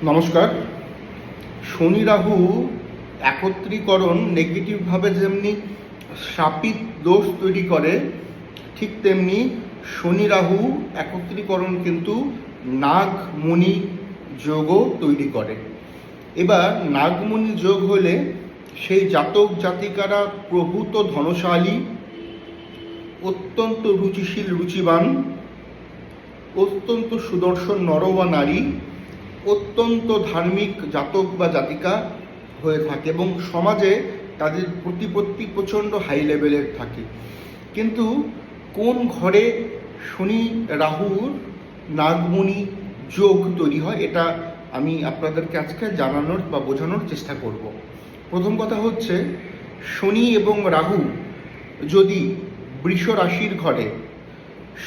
নমস্কার। শনি রাহু একত্রীকরণ নেগেটিভভাবে যেমনি শাপিত দোষ তৈরি করে, ঠিক তেমনি শনি রাহু একত্রীকরণ কিন্তু নাগমণি যোগও তৈরি করে। এবার নাগমণি যোগ হলে সেই জাতক জাতিকারা প্রভূত ধনশালী, অত্যন্ত রুচিশীল রুচিবান, অত্যন্ত সুদর্শন নর বা নারী, অত্যন্ত ধার্মিক জাতক বা জাতিকা হয়ে থাকে এবং সমাজে তাদের প্রতিপত্তি প্রচণ্ড হাই লেভেলের থাকে। কিন্তু কোন ঘরে শনি রাহুর নাগমণি যোগ তৈরি হয়, এটা আমি আপনাদেরকে আজকে জানানোর বা বোঝানোর চেষ্টা করব। প্রথম কথা হচ্ছে, শনি এবং রাহু যদি বৃষ রাশির ঘরে,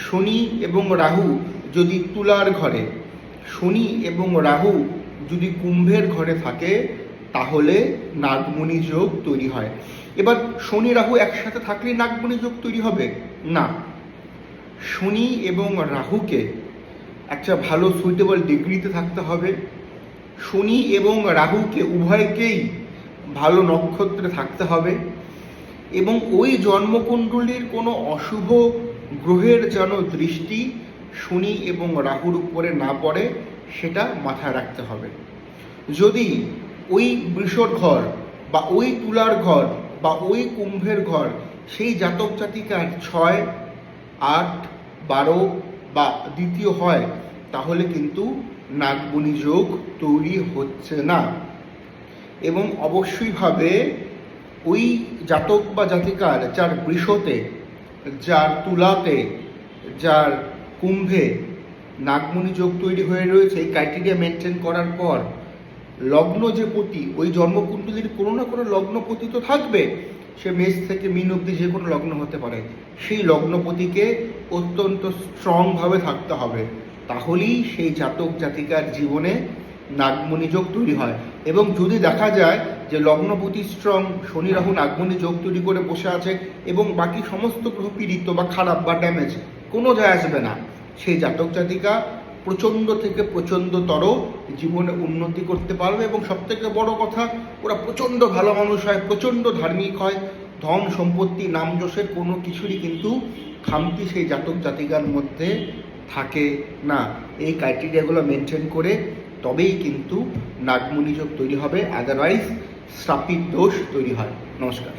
শনি এবং রাহু যদি তুলার ঘরে, শনি এবং রাহু যদি কুম্ভের ঘরে থাকে, তাহলে নাগমণি যোগ তৈরি হয়। এবার শনি রাহু একসাথে থাকলে নাগমণি যোগ তৈরি হবে না। শনি এবং রাহুকে একটা ভালো সুইটেবল ডিগ্রিতে থাকতে হবে। শনি এবং রাহুকে উভয়কেই ভালো নক্ষত্রে থাকতে হবে এবং ওই জন্মকুণ্ডলীর কোনো অশুভ গ্রহের যেন দৃষ্টি শনি এবং রাহুর উপরে না পড়ে, সেটা মাথায় রাখতে হবে। যদি ওই বৃষর ঘর বা ওই তুলার ঘর বা ওই কুম্ভের ঘর সেই জাতক জাতিকার 6, 8, 12 বা দ্বিতীয় হয়, তাহলে কিন্তু নাগমণি যোগ তৈরি হচ্ছে না। এবং অবশ্যইভাবে ওই জাতক বা জাতিকার যার বৃষতে, যার তুলাতে, যার কুম্ভে নাগমণি যোগ তৈরি হয়ে রয়েছে, এই ক্রাইটেরিয়া মেনটেন করার পর লগ্ন যে পতি, ওই জন্মকুণ্ডলীর কোনো না কোনো লগ্নপতি তো থাকবে, সে মেষ থেকে মীন অবধি যে কোনো লগ্ন হতে পারে, সেই লগ্নপতিকে অত্যন্ত স্ট্রংভাবে থাকতে হবে। তাহলেই সেই জাতক জাতিকার জীবনে নাগমণি যোগ তৈরি হয়। এবং যদি দেখা যায় যে লগ্নপতি স্ট্রং, শনি রাহু নাগমণি যোগ তৈরি করে বসে আছে এবং বাকি সমস্ত গ্রহ পীড়িত বা খারাপ বা ড্যামেজ, কোনো যায় আসবে না, সেই জাতক জাতিকা প্রচণ্ড থেকে প্রচণ্ডতর জীবনে উন্নতি করতে পারবে। এবং সবথেকে বড় কথা, ওরা প্রচণ্ড ভালো মানুষ হয়, প্রচণ্ড ধার্মিক হয়, ধন সম্পত্তি নাম যশের কোনো কিছুরই কিন্তু খামতি সেই জাতক জাতিকার মধ্যে থাকে না। এই ক্রাইটেরিয়াগুলো মেনটেন করে তবেই কিন্তু নাগমণি যোগ তৈরি হবে, আদারওয়াইজ শ্রাপিত দোষ তৈরি হয়। নমস্কার।